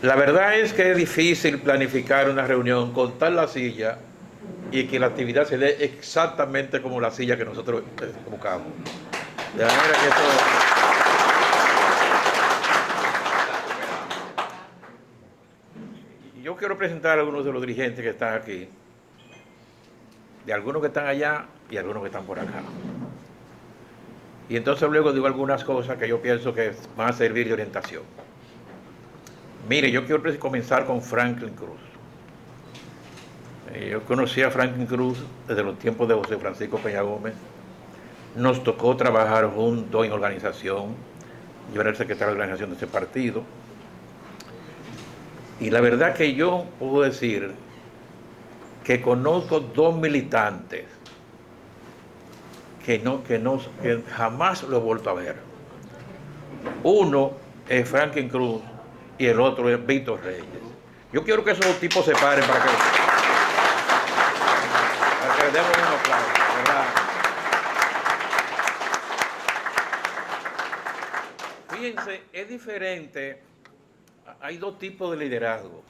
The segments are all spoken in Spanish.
La verdad es que es difícil planificar una reunión, contar la silla y que la actividad se dé exactamente como la silla que nosotros buscamos. De manera que yo quiero presentar a algunos de los dirigentes que están aquí, de algunos que están allá y algunos que están por acá. Y entonces luego digo algunas cosas que yo pienso que van a servir de orientación. Mire, yo quiero comenzar con Franklin Cruz. Yo conocí a Franklin Cruz desde los tiempos de José Francisco Peña Gómez. Nos tocó trabajar juntos en organización. Yo era el secretario de organización de ese partido. Y la verdad que yo puedo decir que conozco dos militantes que jamás lo he vuelto a ver. Uno es Franklin Cruz y el otro es Víctor Reyes. Yo quiero que esos dos tipos se paren para que le demos un aplauso, ¿verdad? Fíjense, es diferente. Hay dos tipos de liderazgo.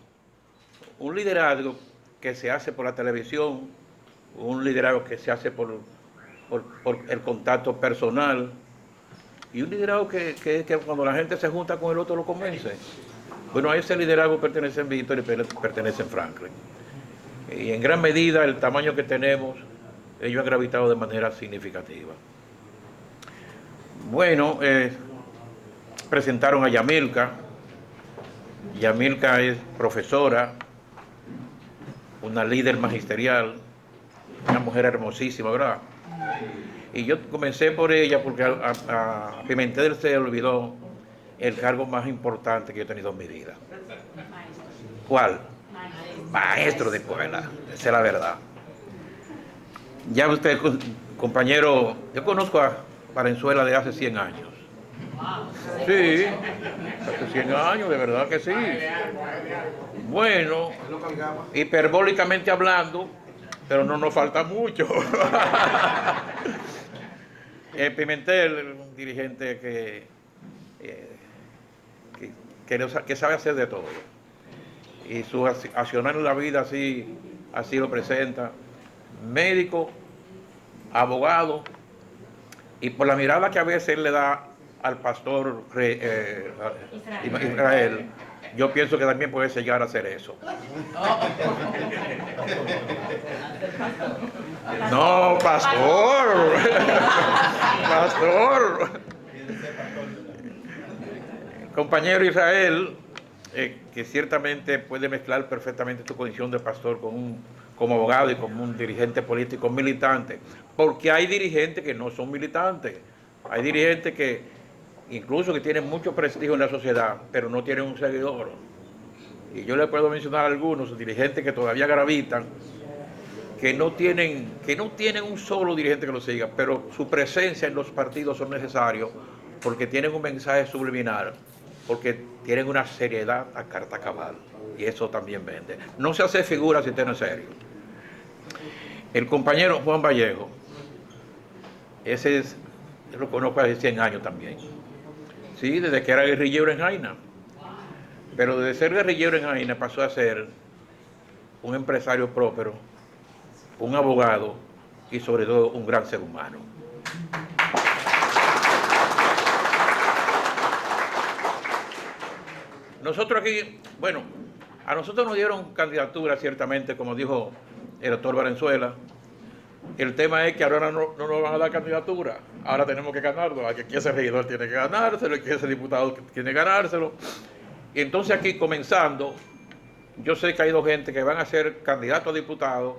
Un liderazgo que se hace por la televisión, un liderazgo que se hace por el contacto personal, y un liderazgo que cuando la gente se junta con el otro lo convence. Bueno, a ese liderazgo pertenecen Víctor y pertenecen Franklin. Y en gran medida el tamaño que tenemos, ellos han gravitado de manera significativa. Bueno, presentaron a Yamilka. Yamilka es profesora, una líder magisterial, una mujer hermosísima, ¿verdad? Y yo comencé por ella porque a Pimentel se le olvidó el cargo más importante que yo he tenido en mi vida. ¿Cuál? Maestro de escuela, esa es la verdad. Ya usted, compañero, yo conozco a Valenzuela de hace 100 años. Sí, hace 100 años, de verdad que sí. Bueno, hiperbólicamente hablando, pero no nos falta mucho. Pimentel, un dirigente que sabe hacer de todo. Y su accionar en la vida así lo presenta. Médico, abogado, y por la mirada que a veces él le da al pastor Israel, yo pienso que también puede llegar a hacer eso. No, pastor. Pastor. Compañero Israel, que ciertamente puede mezclar perfectamente tu condición de pastor como abogado y como un dirigente político militante, porque hay dirigentes que no son militantes, hay dirigentes que incluso que tienen mucho prestigio en la sociedad, pero no tienen un seguidor. Y yo le puedo mencionar algunos dirigentes que todavía gravitan, que no tienen un solo dirigente que lo siga, pero su presencia en los partidos son necesarios porque tienen un mensaje subliminal, porque tienen una seriedad a carta cabal, y eso también vende. No se hace figura si usted no es serio. El compañero Juan Vallejo, yo lo conozco hace 100 años también. Sí, desde que era guerrillero en Jaina. Pero desde ser guerrillero en Jaina pasó a ser un empresario próspero, un abogado y sobre todo un gran ser humano. Nosotros aquí, bueno, a nosotros nos dieron candidatura ciertamente, como dijo el doctor Valenzuela. El tema es que ahora no nos van a dar candidatura, ahora tenemos que ganarlo. Aquí ese regidor tiene que ganárselo, aquí ese diputado tiene que ganárselo. Y entonces aquí comenzando, yo sé que hay dos gente que van a ser candidatos a diputados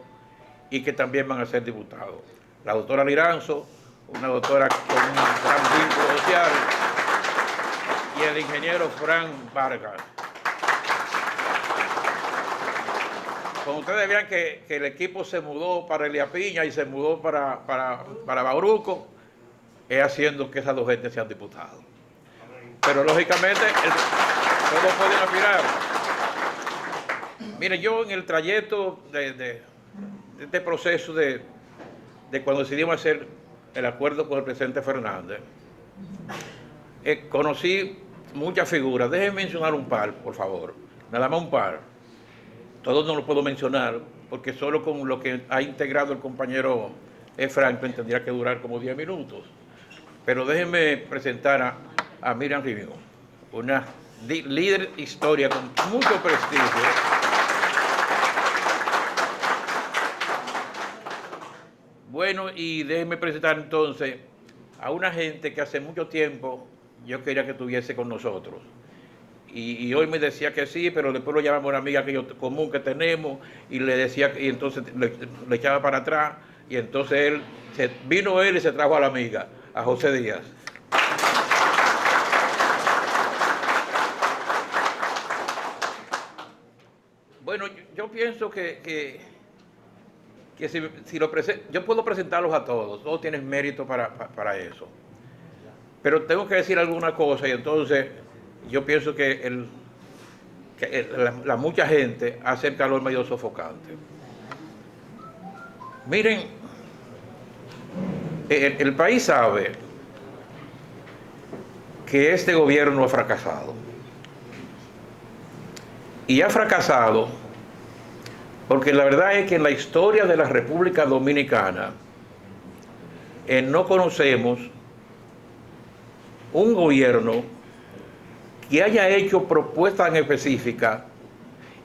y que también van a ser diputados. La doctora Liranzo, una doctora con un gran vínculo social, y el ingeniero Fran Vargas. Cuando ustedes vean que el equipo se mudó para Elia Piña y se mudó para Bauruco, es haciendo que esas dos gentes sean diputados. Pero lógicamente todos pueden aspirar. Mire, yo en el trayecto de este proceso de cuando decidimos hacer el acuerdo con el presidente Fernández, conocí muchas figuras. Déjenme mencionar un par, por favor. nada más un par. Todos no lo puedo mencionar, porque solo con lo que ha integrado el compañero Franklin tendría que durar como 10 minutos. Pero déjenme presentar a Miriam Rivio, una líder historia con mucho prestigio. Bueno, y déjenme presentar entonces a una gente que hace mucho tiempo yo quería que estuviese con nosotros. Y hoy me decía que sí, pero después lo llamamos a una amiga común que tenemos y le decía, y entonces le echaba para atrás, y entonces vino él y se trajo a la amiga, a José Díaz. Bueno, yo pienso que si yo puedo presentarlos a todos tienen mérito para eso. Pero tengo que decir alguna cosa y entonces yo pienso que la mucha gente hace el calor medio sofocante. Miren, el país sabe que este gobierno ha fracasado. Y ha fracasado porque la verdad es que en la historia de la República Dominicana no conocemos un gobierno que haya hecho propuestas en específica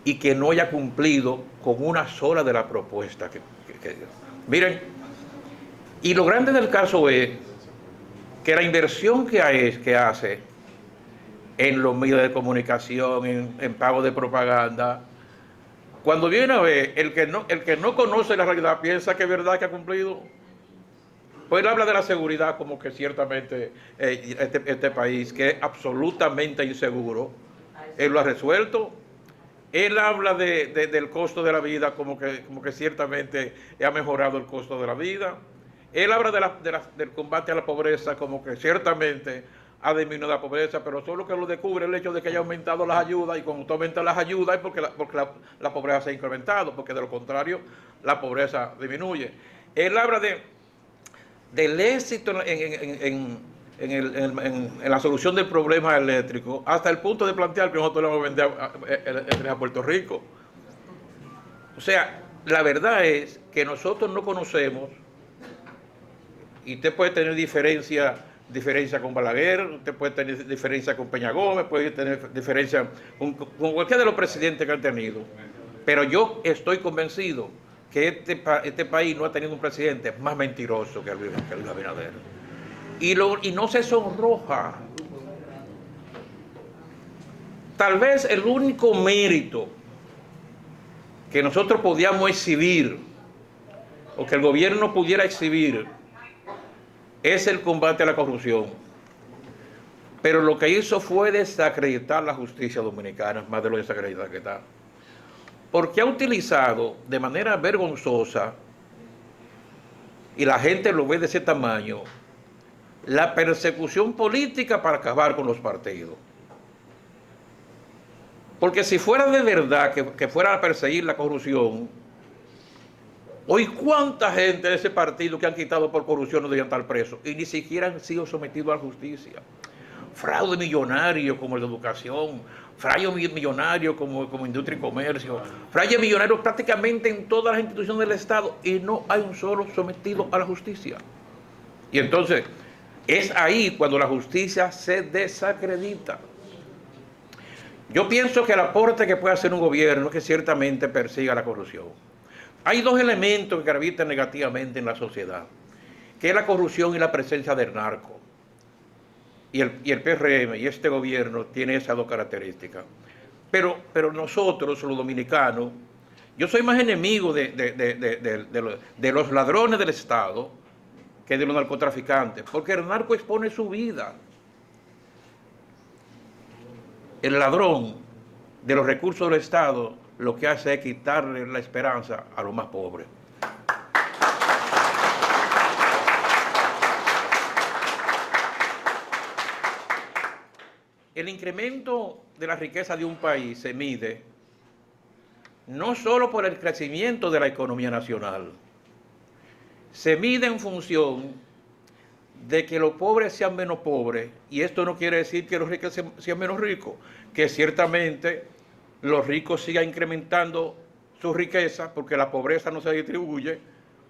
y que no haya cumplido con una sola de las propuestas que miren, y lo grande del caso es que la inversión que hace en los medios de comunicación, en pago de propaganda, cuando viene a ver, el que no conoce la realidad piensa que es verdad que ha cumplido. Pues él habla de la seguridad como que ciertamente este país, que es absolutamente inseguro, él lo ha resuelto. Él habla del costo de la vida como que ciertamente ha mejorado el costo de la vida. Él habla del combate a la pobreza como que ciertamente ha disminuido la pobreza, pero solo que lo descubre el hecho de que haya aumentado las ayudas, y cuando aumenta las ayudas es porque la pobreza se ha incrementado, porque de lo contrario la pobreza disminuye. Él habla del éxito en la solución del problema eléctrico, hasta el punto de plantear que nosotros le vamos a vender a Puerto Rico. O sea, la verdad es que nosotros no conocemos, y usted puede tener diferencia con Balaguer, usted puede tener diferencia con Peña Gómez, puede tener diferencia con cualquiera de los presidentes que han tenido, pero yo estoy convencido que este país no ha tenido un presidente más mentiroso que Luis Abinader. Y no se sonroja. Tal vez el único mérito que nosotros podíamos exhibir, o que el gobierno pudiera exhibir, es el combate a la corrupción. Pero lo que hizo fue desacreditar la justicia dominicana, más de lo desacreditada que está. Porque ha utilizado de manera vergonzosa, y la gente lo ve de ese tamaño, la persecución política para acabar con los partidos. Porque si fuera de verdad que fuera a perseguir la corrupción, hoy cuánta gente de ese partido que han quitado por corrupción no debían estar presos y ni siquiera han sido sometidos a la justicia. Fraude millonario como el de educación, fraude millonario como industria y comercio, fraude millonario prácticamente en todas las instituciones del Estado, y no hay un solo sometido a la justicia. Y entonces es ahí cuando la justicia se desacredita. Yo pienso que el aporte que puede hacer un gobierno es que ciertamente persiga la corrupción. Hay dos elementos que gravitan negativamente en la sociedad, que es la corrupción y la presencia del narco. Y el PRM y este gobierno tiene esas dos características. Pero nosotros, los dominicanos, yo soy más enemigo de los ladrones del Estado que de los narcotraficantes, porque el narco expone su vida. El ladrón de los recursos del Estado lo que hace es quitarle la esperanza a los más pobres. El incremento de la riqueza de un país se mide no solo por el crecimiento de la economía nacional, se mide en función de que los pobres sean menos pobres, y esto no quiere decir que los ricos sean menos ricos, que ciertamente los ricos sigan incrementando su riqueza, porque la pobreza no se distribuye,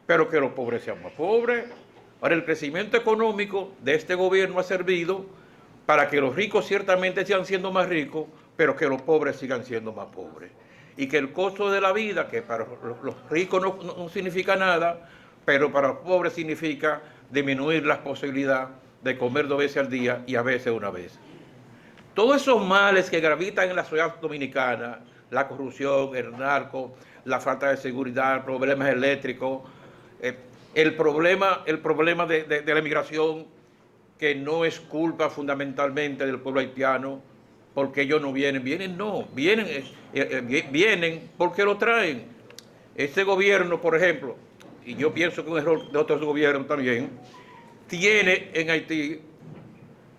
pero que los pobres sean más pobres. Ahora, el crecimiento económico de este gobierno ha servido para que los ricos ciertamente sigan siendo más ricos, pero que los pobres sigan siendo más pobres. Y que el costo de la vida, que para los ricos no significa nada, pero para los pobres significa disminuir la posibilidad de comer 2 veces al día y a veces una vez. Todos esos males que gravitan en la sociedad dominicana, la corrupción, el narco, la falta de seguridad, problemas eléctricos, el problema de la inmigración, que no es culpa fundamentalmente del pueblo haitiano, porque ellos no vienen, vienen porque lo traen. Este gobierno, por ejemplo, y yo pienso que un error de otros gobiernos también, tiene en Haití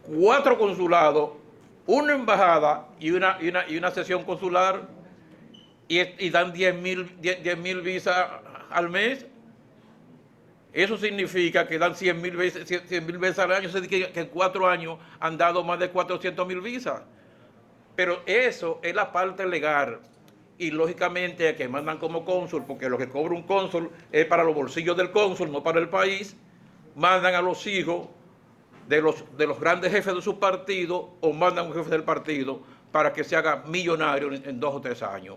4 consulados, una embajada y una sesión consular, y dan 10,000 visas al mes. Eso significa que dan 100,000 veces al año. Eso significa que en 4 años han dado más de 400,000 visas. Pero eso es la parte legal. Y lógicamente que mandan como cónsul, porque lo que cobra un cónsul es para los bolsillos del cónsul, no para el país, mandan a los hijos de los grandes jefes de su partido, o mandan a un jefe del partido para que se haga millonario en 2 o 3 años.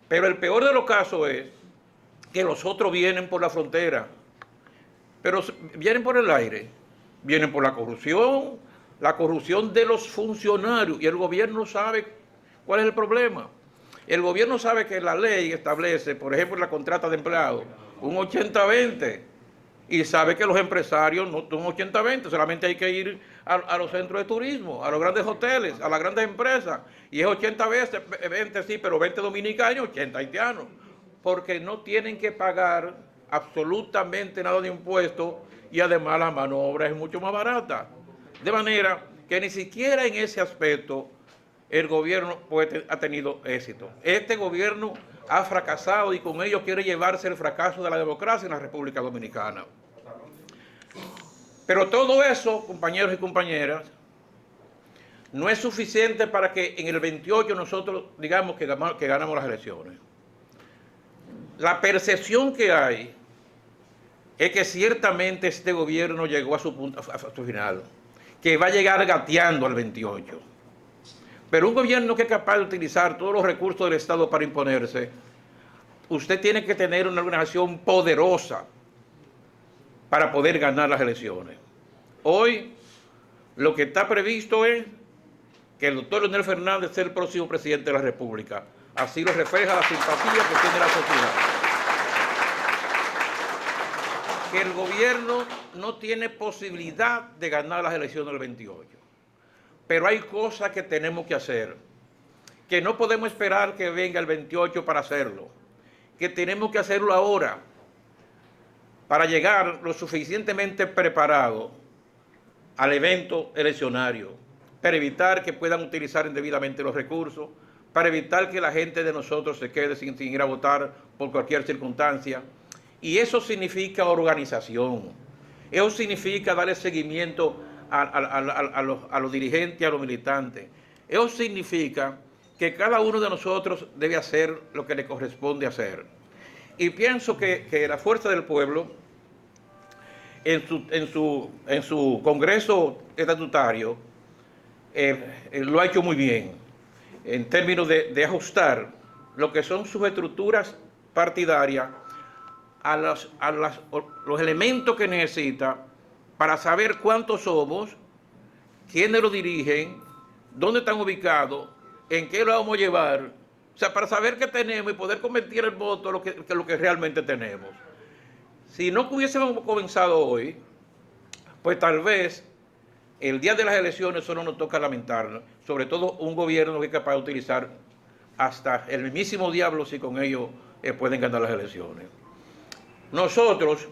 Pero el peor de los casos es que los otros vienen por la frontera, pero vienen por el aire, vienen por la corrupción de los funcionarios, y el gobierno sabe cuál es el problema. El gobierno sabe que la ley establece, por ejemplo, en la contrata de empleados, un 80-20, y sabe que los empresarios no son 80-20, solamente hay que ir a los centros de turismo, a los grandes hoteles, a las grandes empresas, y es 80-20, sí, pero 20 dominicanos, 80 haitianos, porque no tienen que pagar absolutamente nada de impuestos, y además la mano de obra es mucho más barata. De manera que ni siquiera en ese aspecto el gobierno ha tenido éxito. Este gobierno ha fracasado, y con ello quiere llevarse el fracaso de la democracia en la República Dominicana. Pero todo eso, compañeros y compañeras, no es suficiente para que en el 28 nosotros digamos que ganamos las elecciones. La percepción que hay es que ciertamente este gobierno llegó a su punto, a su final, que va a llegar gateando al 28. Pero un gobierno que es capaz de utilizar todos los recursos del Estado para imponerse, usted tiene que tener una organización poderosa para poder ganar las elecciones. Hoy lo que está previsto es que el doctor Leonel Fernández sea el próximo presidente de la República. Así lo refleja la simpatía que tiene la sociedad. Que el gobierno no tiene posibilidad de ganar las elecciones del 28. Pero hay cosas que tenemos que hacer, que no podemos esperar que venga el 28 para hacerlo, que tenemos que hacerlo ahora, para llegar lo suficientemente preparado al evento eleccionario, para evitar que puedan utilizar indebidamente los recursos, para evitar que la gente de nosotros se quede sin ir a votar por cualquier circunstancia. Y eso significa organización, eso significa darle seguimiento a los dirigentes y a los militantes. Eso significa que cada uno de nosotros debe hacer lo que le corresponde hacer. Y pienso que la Fuerza del Pueblo, en su Congreso estatutario, lo ha hecho muy bien, en términos de ajustar lo que son sus estructuras partidarias a los elementos que necesita para saber cuántos somos, quiénes lo dirigen, dónde están ubicados, en qué lo vamos a llevar. O sea, para saber qué tenemos y poder convertir el voto lo que realmente tenemos. Si no hubiésemos comenzado hoy, pues tal vez el día de las elecciones solo nos toca lamentarlo, sobre todo un gobierno que es capaz de utilizar hasta el mismísimo diablo si con ello pueden ganar las elecciones. Nosotros